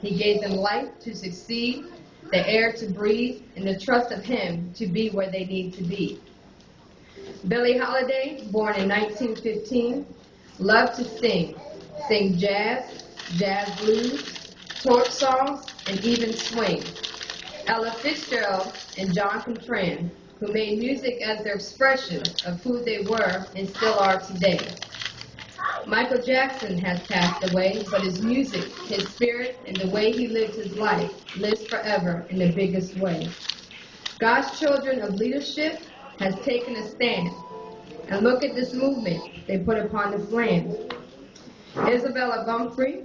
He gave them life to succeed, the air to breathe, and the trust of Him to be where they need to be. Billie Holiday, born in 1915, loved to sing jazz, jazz blues, torch songs, and even swing. Ella Fitzgerald and John Coltrane, who made music as their expression of who they were and still are today. Michael Jackson has passed away, but his music, his spirit, and the way he lived his life lives forever in the biggest way. God's children of leadership has taken a stand, and look at this movement they put upon this land. Isabella Humphrey,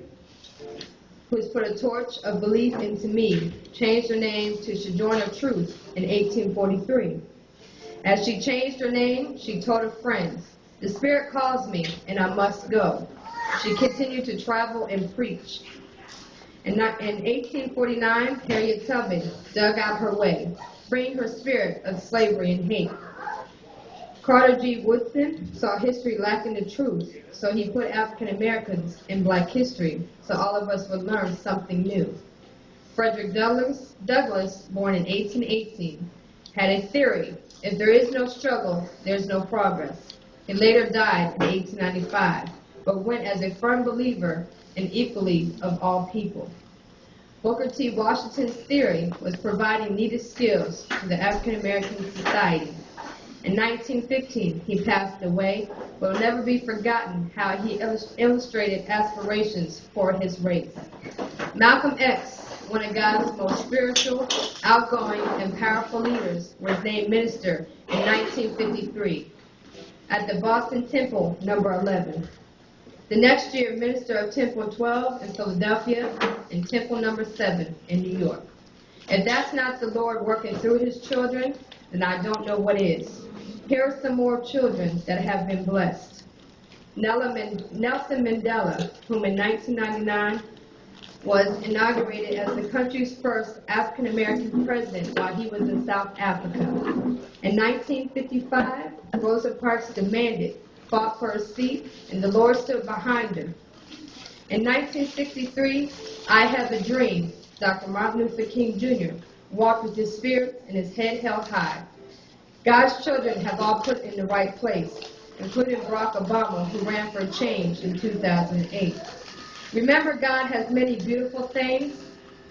who has put a torch of belief into me, changed her name to Sojourner Truth in 1843. As she changed her name, she told her friends, "The Spirit calls me, and I must go." She continued to travel and preach. In 1849, Harriet Tubman dug out her way, freeing her spirit of slavery and hate. Carter G. Woodson saw history lacking the truth, so he put African Americans in Black history so all of us would learn something new. Frederick Douglass, born in 1818, had a theory: if there is no struggle, there's no progress. He later died in 1895, but went as a firm believer in equality of all people. Booker T. Washington's theory was providing needed skills to the African American society. In 1915, he passed away, but will never be forgotten how he illustrated aspirations for his race. Malcolm X, one of God's most spiritual, outgoing, and powerful leaders, was named minister in 1953 at the Boston Temple, number 11. The next year, minister of Temple 12 in Philadelphia and Temple number 7 in New York. If that's not the Lord working through his children, then I don't know what is. Here are some more children that have been blessed. Nelson Mandela, whom in 1999 was inaugurated as the country's first African-American president while he was in South Africa. In 1955, Rosa Parks fought for her seat, and the Lord stood behind her. In 1963, I Have a Dream, Dr. Martin Luther King Jr. walked with his spirit and his head held high. God's children have all put in the right place, including Barack Obama, who ran for change in 2008. Remember, God has many beautiful things,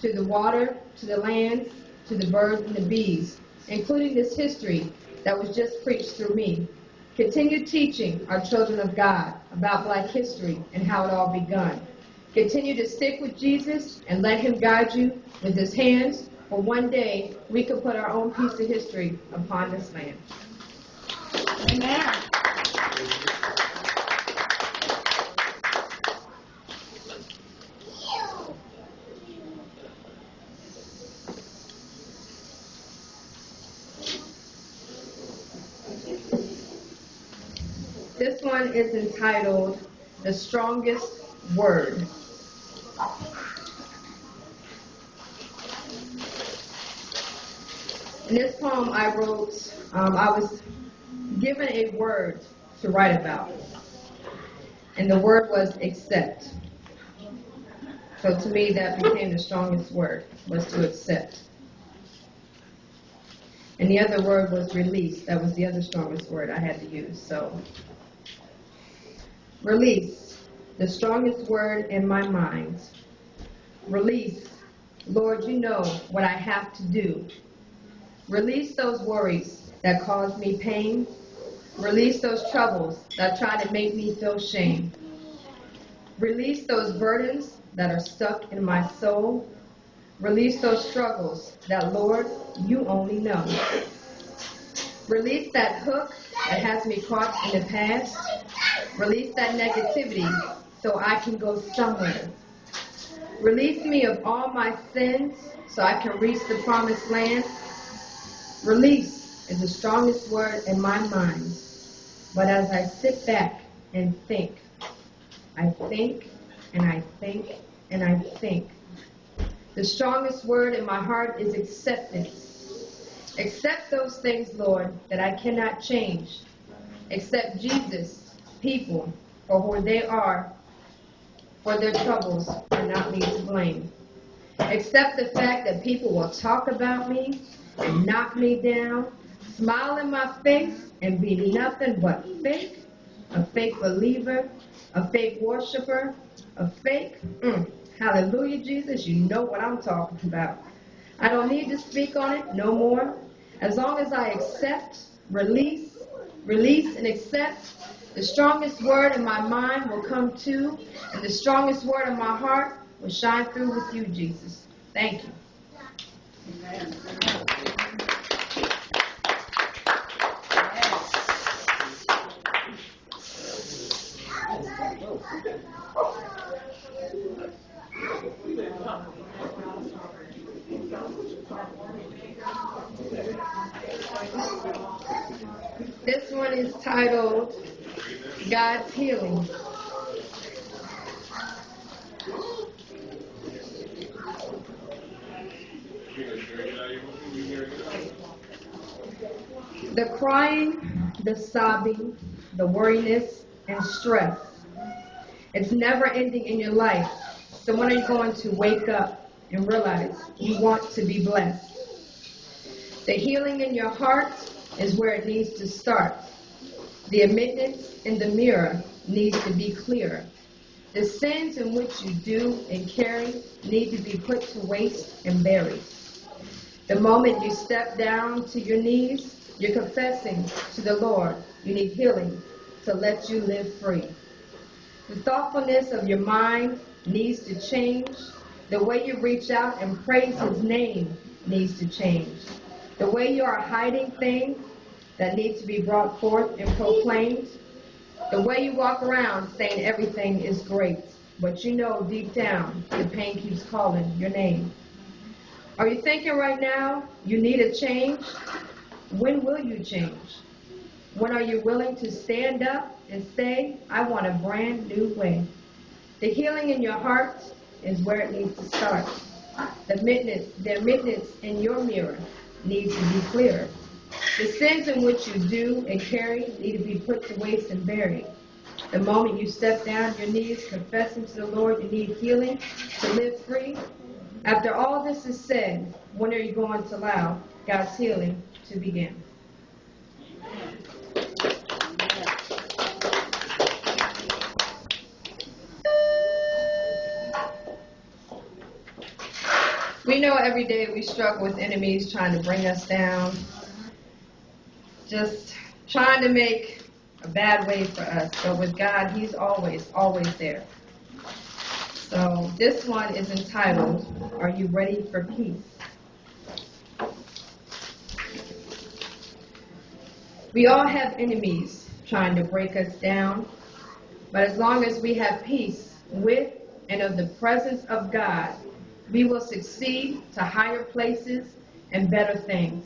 to the water, to the land, to the birds and the bees, including this history that was just preached through me. Continue teaching our children of God about Black history and how it all begun. Continue to stick with Jesus and let him guide you with his hands, for one day we could put our own piece of history upon this land. Amen. This one is entitled, The Strongest Word. In this poem I wrote, I was given a word to write about, and the word was accept. So to me that became the strongest word, was to accept. And the other word was release. That was the other strongest word I had to use. So, release, the strongest word in my mind. Release, Lord, you know what I have to do. Release those worries that cause me pain. Release those troubles that try to make me feel shame. Release those burdens that are stuck in my soul. Release those struggles that, Lord, you only know. Release that hook that has me caught in the past. Release that negativity so I can go somewhere. Release me of all my sins so I can reach the promised land. Release is the strongest word in my mind. But as I sit back and think, I think and I think and I think. The strongest word in my heart is acceptance. Accept those things, Lord, that I cannot change. Accept Jesus, people, for who they are, for their troubles are not me to blame. Accept the fact that people will talk about me and knock me down, smile in my face and be nothing but fake, a fake believer, a fake worshiper, a fake, hallelujah, Jesus, you know what I'm talking about. I don't need to speak on it no more. As long as I accept, release, and accept, the strongest word in my mind will come to, and the strongest word in my heart will shine through with you, Jesus. Thank you. Amen. This one is titled God's Healing. The crying, the sobbing, the worriness, and stress. It's never ending in your life. So when are you going to wake up and realize you want to be blessed? The healing in your heart is where it needs to start. The admittance in the mirror needs to be clear. The sins in which you do and carry need to be put to waste and buried. The moment you step down to your knees, you're confessing to the Lord you need healing to let you live free. The thoughtfulness of your mind needs to change. The way you reach out and praise His name needs to change. The way you are hiding things that need to be brought forth and proclaimed. The way you walk around saying everything is great, but you know deep down the pain keeps calling your name. Are you thinking right now you need a change? When will you change? When are you willing to stand up and say, I want a brand new way? The healing in your heart is where it needs to start. The admittance in your mirror needs to be clear. The sins in which you do and carry need to be put to waste and buried. The moment you step down your knees, confessing to the Lord you need healing to live free. After all this is said, when are you going to allow God's healing to begin? We know every day we struggle with enemies trying to bring us down, just trying to make a bad way for us. But with God, He's always there. So this one is entitled, Are You Ready for Peace? We all have enemies trying to break us down, but as long as we have peace with and of the presence of God, we will succeed to higher places and better things.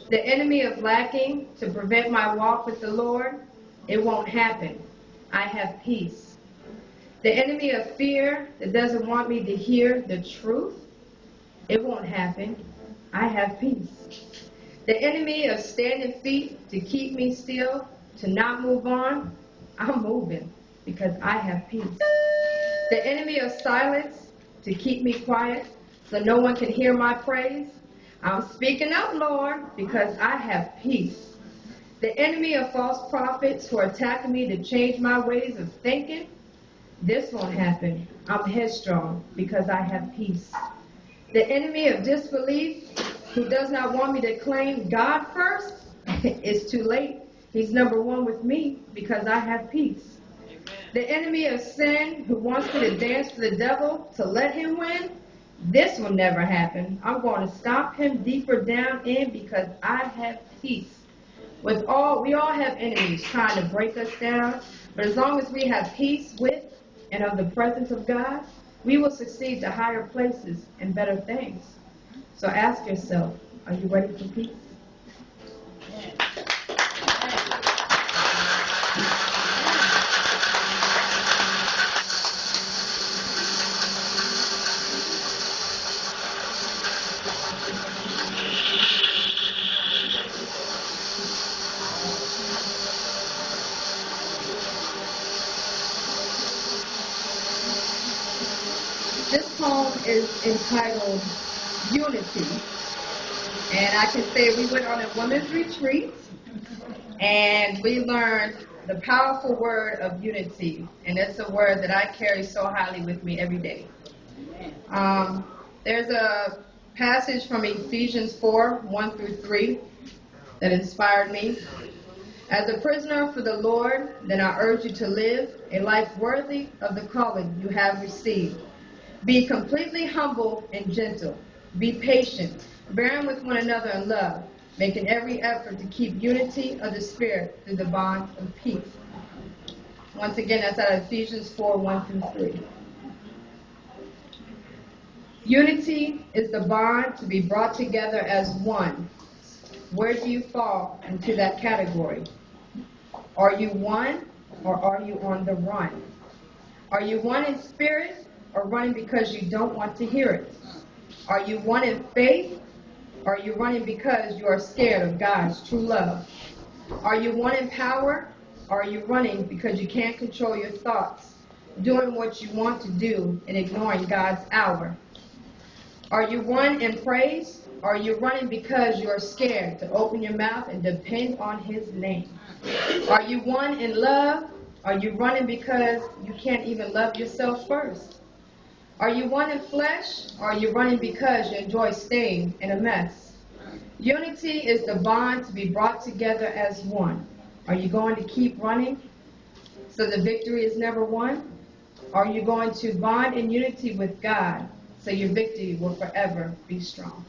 The enemy of lacking to prevent my walk with the Lord, it won't happen. I have peace. The enemy of fear that doesn't want me to hear the truth, it won't happen. I have peace. The enemy of standing feet to keep me still, to not move on, I'm moving because I have peace. The enemy of silence to keep me quiet so no one can hear my praise, I'm speaking up, Lord, because I have peace. The enemy of false prophets who are attacking me to change my ways of thinking, this won't happen. I'm headstrong because I have peace. The enemy of disbelief who does not want me to claim God first, it's too late. He's number one with me because I have peace. Amen. The enemy of sin who wants me to dance for the devil to let him win, this will never happen. I'm going to stomp him deeper down in because I have peace. We all have enemies trying to break us down, but as long as we have peace with and of the presence of God, we will succeed to higher places and better things. So ask yourself, are you ready for peace? This poem is entitled Unity. And I can say we went on a women's retreat and we learned the powerful word of unity. And it's a word that I carry so highly with me every day. There's a passage from Ephesians 4, 1 through 3 that inspired me. As a prisoner for the Lord, then I urge you to live a life worthy of the calling you have received. Be completely humble and gentle. Be patient, bearing with one another in love, making every effort to keep unity of the Spirit through the bond of peace. Once again, that's out of Ephesians 4, 1 through 3. Unity is the bond to be brought together as one. Where do you fall into that category? Are you one, or are you on the run? Are you one in spirit, or running because you don't want to hear it? Are you one in faith, or are you running because you are scared of God's true love? Are you one in power, or are you running because you can't control your thoughts, doing what you want to do and ignoring God's hour? Are you one in praise, or are you running because you are scared to open your mouth and depend on His name? Are you one in love? Are you running because you can't even love yourself first? Are you one in flesh, or are you running because you enjoy staying in a mess? Unity is the bond to be brought together as one. Are you going to keep running so the victory is never won? Are you going to bond in unity with God so your victory will forever be strong?